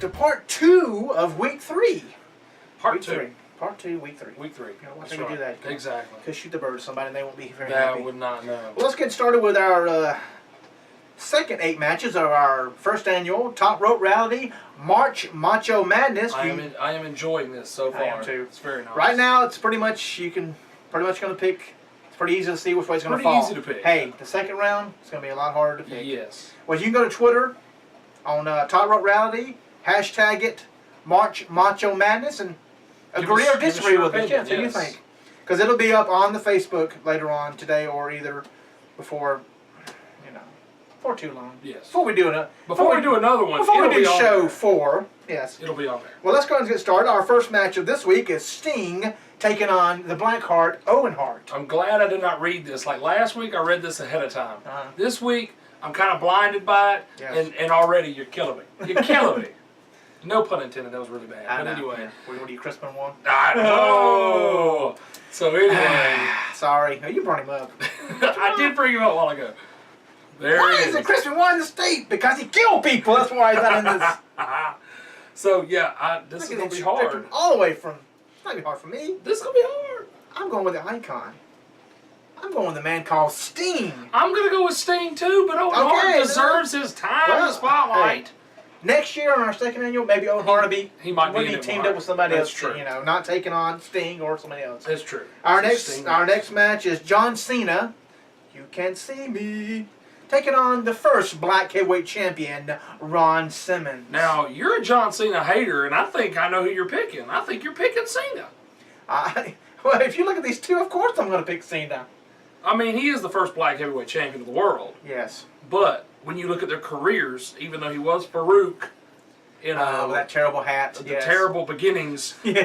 to part 2 of week 3. Part 2. Part 2, week 3. Week 3. You know, watch them do that. Exactly. Could shoot the bird to somebody and they won't be very That happy. would not know. Well, let's get started with our second 8 matches of our first annual Top Rope Rally March Macho Madness. I am enjoying this so far. I am too. It's very nice. Right now, it's pretty much, going to pick. It's pretty easy to see which way it's going to fall. Pretty easy to pick. Hey, the second round, it's going to be a lot harder to pick. Yes. Well, you can go to Twitter on Top Rope Rally, hashtag it March Macho Madness, and agree or disagree with it. Yeah, what do you think? Because it'll be up on the Facebook later on today or either before too long. Yes. Before we do another one, before we do show 4, yes, it'll be on there. Well, let's go ahead and get started. Our first match of this week is Sting taking on the Blackheart Owen Hart. I'm glad I did not read this. Like last week, I read this ahead of time. This week, I'm kind of blinded by it, yes. and already you're killing me. You're killing me. No pun intended. That was really bad. But anyway, yeah. What are you, Crispin won? I know. So anyway, sorry. No, you brought him up. I did bring him up a while ago. Why is it Crispin won the state? Because he killed people. That's why he's not in this. So yeah, this is gonna be hard. All the way from. It's not gonna be hard for me. This is gonna be hard. I'm going with the icon. I'm going with the man called Sting. I'm gonna go with Sting too, but Owen Hart deserves his time in the spotlight. Hey, next year on our second annual, maybe Owen Hart will be. He might be teamed up with somebody else. True. You know, not taking on Sting or somebody else. That's true. Our next match is John Cena. You can't see me. Taking on the first black heavyweight champion, Ron Simmons. Now, you're a John Cena hater, and I think I know who you're picking. I think you're picking Cena. Well, if you look at these two, of course I'm going to pick Cena. I mean, he is the first black heavyweight champion of the world. Yes. But when you look at their careers, even though he was Farouk, with that terrible hat. The terrible beginnings. Yes.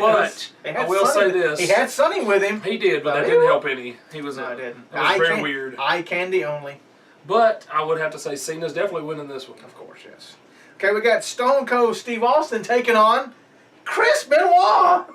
But I will say this. He had Sonny with him. He did, but that didn't help any. He was it didn't. It was very weird. Eye candy only. But I would have to say Cena's definitely winning this one. Of course, yes. Okay, we got Stone Cold Steve Austin taking on Chris Benoit.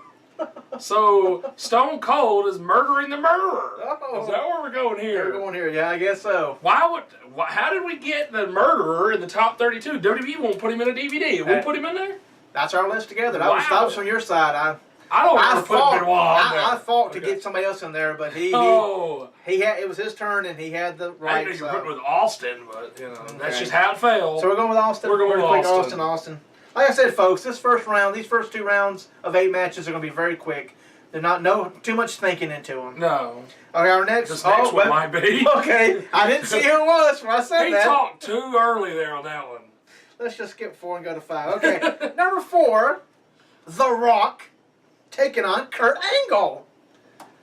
So Stone Cold is murdering the murderer. Oh. Is that where we're going here? We're going here, yeah, I guess so. How did we get the murderer in the top 32? WWE won't put him in a DVD. We'll put him in there? That's our list together. Wow. That was from your side. I fought Benoit on there. I fought to get somebody else in there, but he had, it was his turn and he had the right. I knew you were putting with Austin, but that's just how it fell. So we're going with Austin. We're going with Austin. Like I said, folks, this first round, these first 2 rounds of 8 matches are going to be very quick. There's not too much thinking into them. No. Okay, our next. This next one might be. Okay, I didn't see who it was when I said that. He talked too early there on that one. Let's just skip 4 and go to 5. Okay, number 4, The Rock taking on Kurt Angle.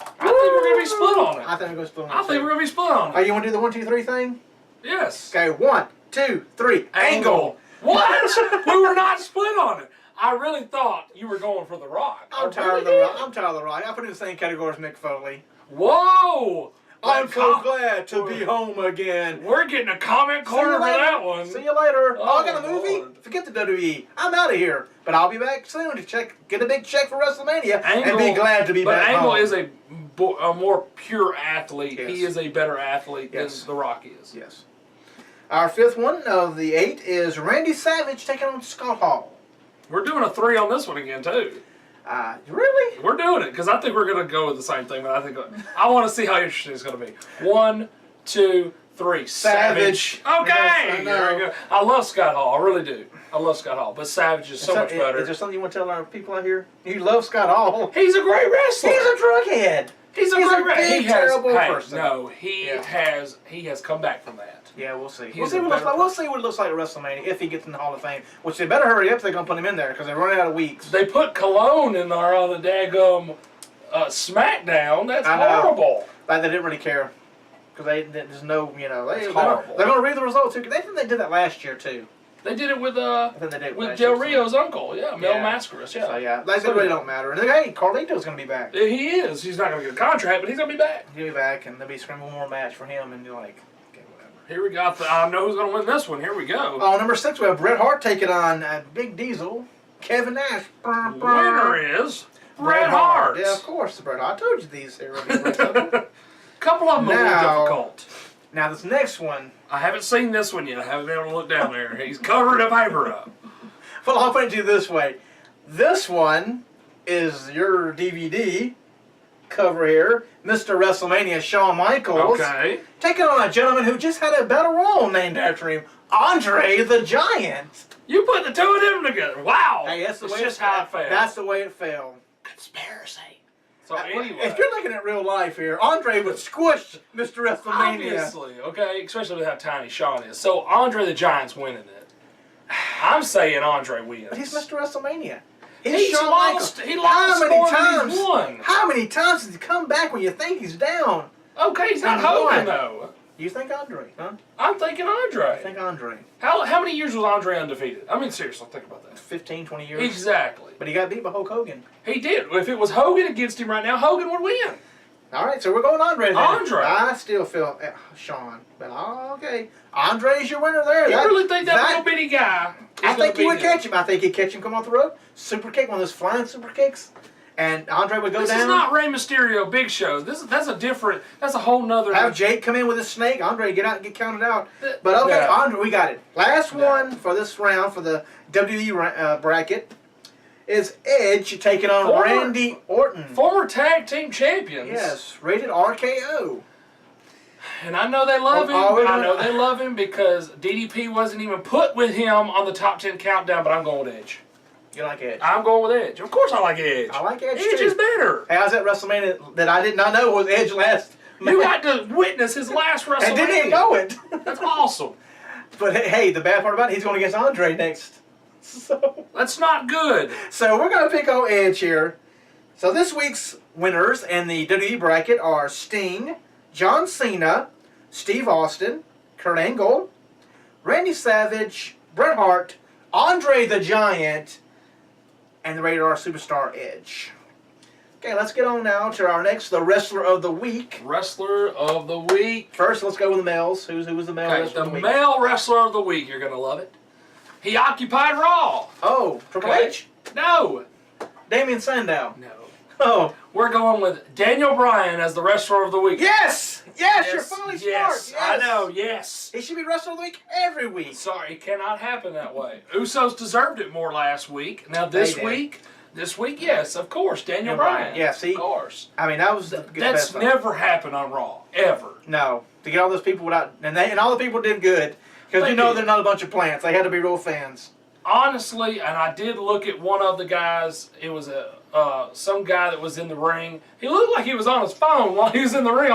I think we're going to be split on it. I think we're going to split on it. I think we're going to be split on it. Oh, you want to do the 1, 2, 3 thing? Yes. Okay, 1, 2, 3. Angle. What? We were not split on it. I really thought you were going for The Rock. I'm tired of The Rock. I put it in the same category as Mick Foley. Whoa! I'm so glad to be home again. We're getting a comment corner for that one. See you later. Oh, I got a movie? Lord. Forget the WWE. I'm out of here. But I'll be back soon to get a big check for WrestleMania and be glad to be back home. But Angle is a more pure athlete. Yes. He is a better athlete than The Rock is. Yes. Our 5th one of the 8 is Randy Savage taking on Scott Hall. We're doing a 3 on this one again, too. Really? We're doing it, because I think we're going to go with the same thing, but I want to see how interesting it's going to be. 1, 2, 3. Savage. Okay! Yes, there we go. I love Scott Hall. I really do. I love Scott Hall. But Savage is so much better. Is there something you want to tell our people out here? You love Scott Hall. He's a great wrestler. He's a drughead. He's a great wrestler. Big, terrible person. No, he has come back from that. Yeah, we'll see. We'll see what it looks like at WrestleMania if he gets in the Hall of Fame. Which they better hurry up if they're going to put him in there because they're running out of weeks. They put Cologne in there on the daggum SmackDown. That's horrible. Like they didn't really care. Because there's no, they're horrible. They're going to read the results too. They think they did that last year too. They did it with with Del Rio's uncle, Mel Mascaras, So they really don't matter. And hey, Carlito's going to be back. He is. He's not going to get a contract, but he's going to be back. He'll be back, and there'll be a more match for him, and you're like, okay, whatever. Here we go. I know who's going to win this one. Here we go. Oh, number 6, we have Bret Hart taking on Big Diesel, Kevin Nash. Winner is Bret Hart. Yeah, of course, Bret Hart. I told you these here. A couple of them are a little difficult. Now, this next one. I haven't seen this one yet. I haven't been able to look down there. He's covering the paper up. Well, I'll put it to you this way. This one is your DVD cover here, Mr. WrestleMania Shawn Michaels. Okay. Taking on a gentleman who just had a battle royal named after him, Andre the Giant. You put the two of them together. Wow. Hey, that's the it's way just how it felt. That's the way it fell. Conspiracy. So If anyway, you're looking at real life here, Andre would squish Mr. WrestleMania. obviously, okay, especially with how tiny Shawn is. So Andre the Giant's winning it. I'm saying Andre wins. But he's Mr. WrestleMania. He's Shawn lost. Michaels. He lost more than he's won. How many times does he come back when you think he's down? Okay, he's not And Hogan won. though. You think Andre, huh? I'm thinking Andre. I think Andre. How many years was Andre undefeated? I mean, seriously, think about that. 15, 20 years. Exactly. But he got beat by Hulk Hogan. He did. If it was Hogan against him right now, Hogan would win. All right, so we're going Andre then. Andre. I still feel Shawn. But okay. Andre's your winner there. You really think that little bitty guy is I think he gonna would beat him? catch him. I think he'd catch him come off the rope. Super kick, one of those flying super kicks. And Andre would go This down. is not Rey Mysterio Big Show. That's a whole nother. Have Jake come in with a snake. Andre get out and get counted out. But okay, No. Andre, we got it. Last No. one for this round for the WWE bracket is Edge taking on Randy Orton. Former tag team champions. Yes, rated RKO. And I know they love him. Oh, I know they love him because DDP wasn't even put with him on the top 10 countdown, but I'm going with Edge. You like Edge? I'm going with Edge. Of course I like Edge. I like Edge Edge too. is better. Hey, I was at WrestleMania that I did not know was Edge last. You got to witness his last WrestleMania. and didn't even know it. That's awesome. But hey, the bad part about it, he's going against Andre next. That's not good. So we're going to pick on Edge here. So this week's winners in the WWE bracket are Sting, John Cena, Steve Austin, Kurt Angle, Randy Savage, Bret Hart, Andre the Giant, and the Rated R Superstar Edge. Okay, let's get on now to our next, the Wrestler of the Week. Wrestler of the Week. First, let's go with the males. Who was the male Okay, Wrestler the of the Week? male Wrestler of the Week. You're going to love it. He occupied Raw. Oh, Triple Okay. H? No. Damien Sandow. No. Oh. We're going with Daniel Bryan as the Wrestler of the Week. Yes! Yes, you're finally yes, smart. I Yes. know, yes. He should be Wrestler of the Week every week. Sorry, it cannot happen that way. Usos deserved it more last week. Now this They did. week, yes, of course, Daniel Bryan. Yeah, see? Of course. I mean, that was the That's best one. never happened on Raw, ever. No, to get all those people without, and all the people did good because They you know did. they're not a bunch of plants. They had to be real fans. Honestly, and I did look at one of the guys. It was some guy that was in the ring. He looked like he was on his phone while he was in the ring.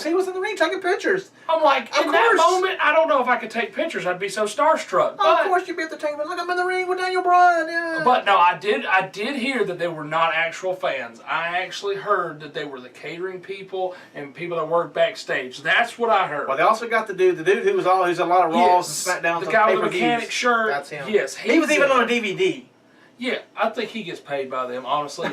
He was in the ring taking pictures. I'm like, Of in that course. moment, I don't know if I could take pictures. I'd be so starstruck. Oh, of course you'd be at the table. Look, I'm in the ring with Daniel Bryan. Yeah. But no, I did hear that they were not actual fans. I actually heard that they were the catering people and people that worked backstage. That's what I heard. Well, they also got the dude who's a lot of Raws and SmackDowns. the guy with the pay-per-views. mechanic shirt. That's him. Yes, he was even on a DVD. Yeah, I think he gets paid by them, honestly.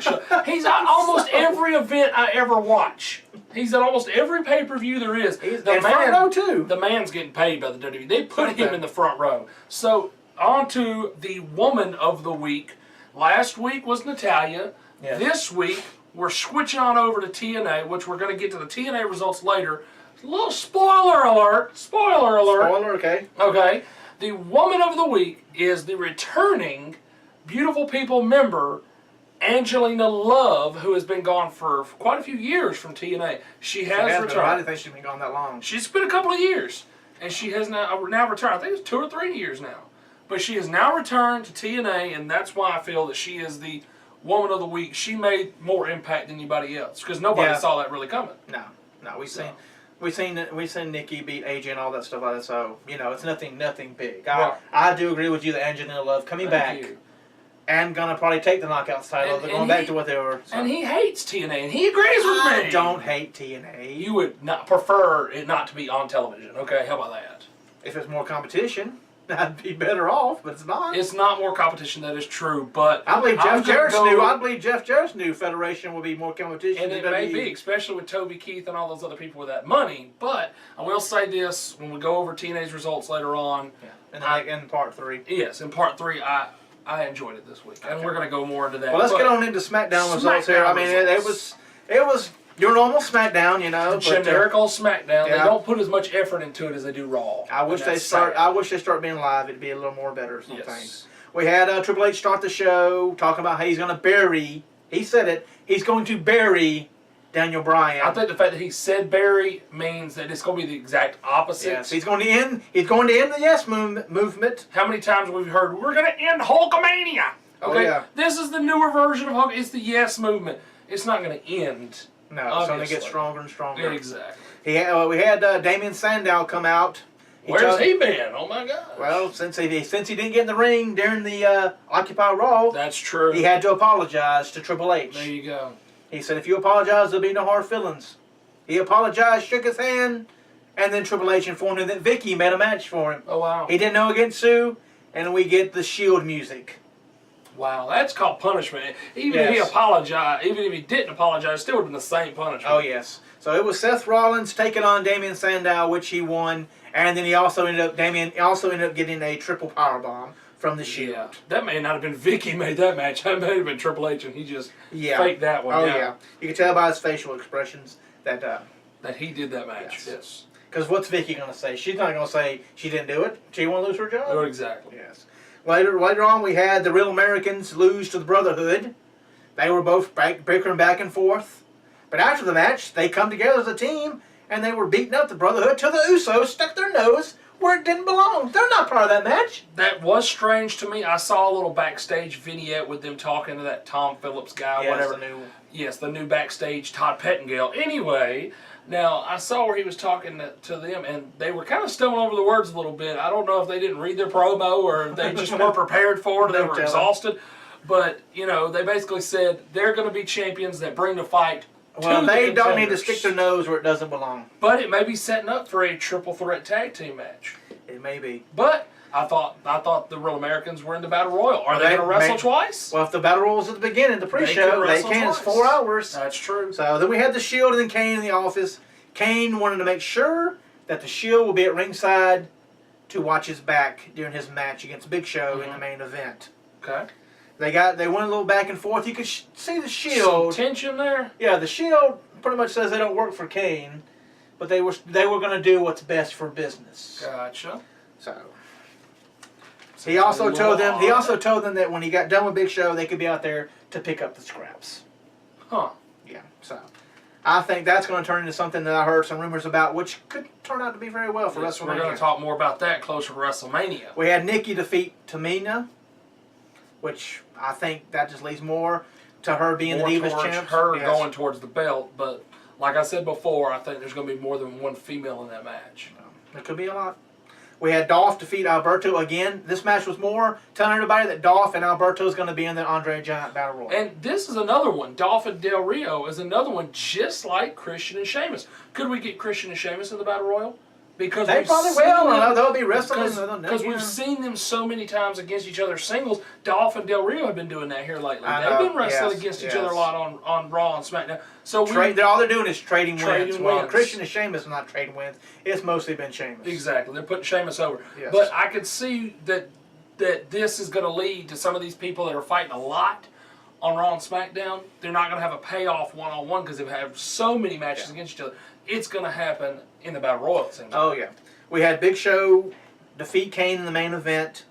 He's at almost every event I ever watch. He's at almost every pay-per-view there is. He's in front row, too. The man's getting paid by the WWE. They put him in the front row. So, on to the Woman of the Week. Last week was Natalya. Yes. This week, we're switching on over to TNA, which we're going to get to the TNA results later. A little spoiler alert. Spoiler alert. Spoiler, okay. Okay. The Woman of the Week is the returning Beautiful People member, Angelina Love, who has been gone for quite a few years from TNA. She has returned. I didn't think she'd been gone that long. She's been a couple of years, and she has now returned. I think it's 2 or 3 years now. But she has now returned to TNA, and that's why I feel that she is the Woman of the Week. She made more impact than anybody else, because nobody saw that really coming. No, we've seen Nikki beat AJ and all that stuff like that. So it's nothing big. Right. I do agree with you that Angelina Love coming back. Thank you. And gonna probably take the Knockouts title. They're going back to what they were. So. And he hates TNA, and he agrees with me. I don't hate TNA. You would not prefer it not to be on television, okay? How about that? If it's more competition, I'd be better off, but it's not. It's not more competition, that is true, but I believe I'm Jeff Jarrett's new federation will be more competition. and than it may WWE. be, especially with Toby Keith and all those other people with that money. But I will say this, when we go over TNA's results later on. Yeah. In part 3. Yes, in part 3, I enjoyed it this week, and we're going to go more into that. Well, let's get on into SmackDown results here. I mean, it was your normal SmackDown, generic old SmackDown. yeah. They don't put as much effort into it as they do Raw. I wish they start being live. It'd be a little more better sometimes. Yes. we had Triple H start the show talking about how he's going to bury. He said it. He's going to bury Daniel Bryan. I think the fact that he said bury means that it's going to be the exact opposite. Yes, he's going to end. He's going to end the Yes movement. How many times have we heard we're going to end Hulkamania? Okay, this is the newer version of Hulk. It's the Yes movement. It's not going to end. No, it's going to get stronger and stronger. Exactly. We had Damien Sandow come out. Where's he been? Oh my God. Well, since he didn't get in the ring during the Occupy Raw, that's true. He had to apologize to Triple H. There you go. He said, "If you apologize, there'll be no hard feelings." He apologized, shook his hand, and then Triple H informed him that Vicky made a match for him. Oh wow. He didn't know against Sue, and we get the Shield music. Wow, that's called punishment. Even if he apologized, even if he didn't apologize, it still would have been the same punishment. Oh yes. So it was Seth Rollins taking on Damien Sandow, which he won, and then Damien also ended up getting a triple powerbomb from the Shield. Yeah, that may not have been Vicky made that match. That may have been Triple H, and he just faked that one. Oh yeah. You can tell by his facial expressions that he did that match. Yes. Because what's Vicky going to say? She's not going to say she didn't do it. She won't lose her job. Oh, exactly. Yes. Later on, we had the Real Americans lose to the Brotherhood. They were both bickering back and forth. But after the match, they come together as a team, and they were beating up the Brotherhood till the Usos stuck their nose where it didn't belong. They're not part of that match. That was strange to me. I saw a little backstage vignette with them talking to that Tom Phillips guy, whatever. The new backstage Todd Pettengill. Anyway, now I saw where he was talking to them, and they were kind of stumbling over the words a little bit. I don't know if they didn't read their promo or they just weren't prepared for it. They were exhausted. But, they basically said they're going to be champions that bring the fight. Well, they don't need to stick their nose where it doesn't belong. But it may be setting up for a triple threat tag team match. It may be. But I thought the Real Americans were in the Battle Royal. Are they going to wrestle twice? Well, if the Battle Royal was at the beginning, the pre-show, they can. It's 4 hours. That's true. So then we had the Shield and then Kane in the office. Kane wanted to make sure that the Shield will be at ringside to watch his back during his match against Big Show in the main event. Okay. They went a little back and forth. You could see the Shield. Some tension there. Yeah, the Shield pretty much says they don't work for Kane, but they were going to do what's best for business. Gotcha. So he also told them that when he got done with Big Show, they could be out there to pick up the scraps. Huh. Yeah. So I think that's going to turn into something that I heard some rumors about, which could turn out to be very well for WrestleMania. We're going to talk more about that closer to WrestleMania. We had Nikki defeat Tamina, which I think that just leads more to her being the Divas champ. Her going towards the belt, but like I said before, I think there's going to be more than one female in that match. There could be a lot. We had Dolph defeat Alberto again. This match was more telling everybody that Dolph and Alberto is going to be in the Andre Giant Battle Royal. And this is another one. Dolph and Del Rio is another one just like Christian and Sheamus. Could we get Christian and Sheamus in the Battle Royal? Because they probably will. They'll be wrestling. Because we've seen them so many times against each other singles. Dolph and Del Rio have been doing that here lately. They've been wrestling against each other a lot on Raw and SmackDown. So all they're doing is trading wins. Well, Christian and Sheamus are not trading wins. It's mostly been Sheamus. Exactly. They're putting Sheamus over. Yes. But I could see that this is going to lead to some of these people that are fighting a lot on Raw and SmackDown. They're not going to have a payoff one-on-one because they've had so many matches against each other. It's going to happen in the Battle Royal, it seems like. Oh, yeah. We had Big Show defeat Kane in the main event.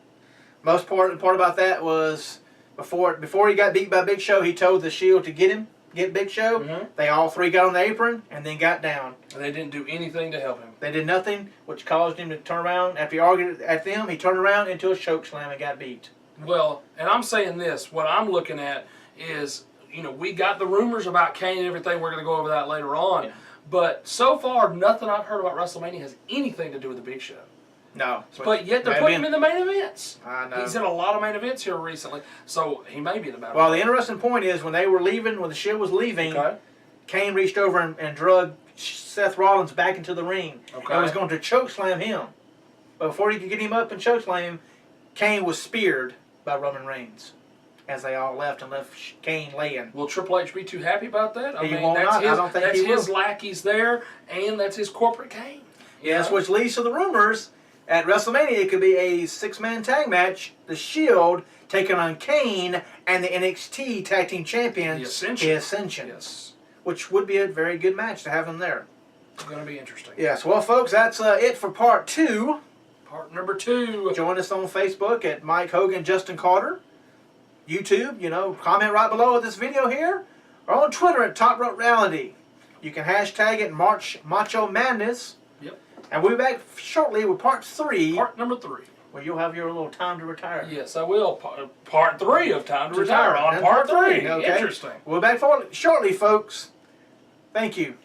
Most part about that was before he got beat by Big Show, he told the Shield to get Big Show. Mm-hmm. They all three got on the apron and then got down. And they didn't do anything to help him. They did nothing, which caused him to turn around. After he argued at them, he turned around into a choke slam and got beat. Well, and I'm saying this, what I'm looking at is, we got the rumors about Kane and everything. We're going to go over that later on. Yeah. But so far, nothing I've heard about WrestleMania has anything to do with the Big Show. No. But yet they're putting him in the main events. I know. He's in a lot of main events here recently, so he may be in the Battle Royal. Well, the interesting point is when they were leaving, when the Shield was leaving, Kane reached over and drug Seth Rollins back into the ring and was going to choke slam him. But before he could get him up and choke slam him, Kane was speared by Roman Reigns. As they all left and left Kane laying. Will Triple H be too happy about that? I don't think that's his lackeys there, and that's his corporate Kane. Yes, which leads to the rumors at WrestleMania it could be a 6-man tag match. The Shield taking on Kane and the NXT Tag Team Champions, the Ascension. Yes. Which would be a very good match to have them there. It's going to be interesting. Yes. Well, folks, that's it for part 2 Part number 2. Join us on Facebook at Mike Hogan, Justin Carter. YouTube, comment right below this video here. Or on Twitter at Top Rope Reality. You can hashtag it March Macho Madness. Yep. And we'll be back shortly with part 3. Part number 3. Where you'll have your little time to retire. Yes, I will. Part 3 of Time to Retire on And part 3. Okay. Interesting. We'll be back shortly, folks. Thank you.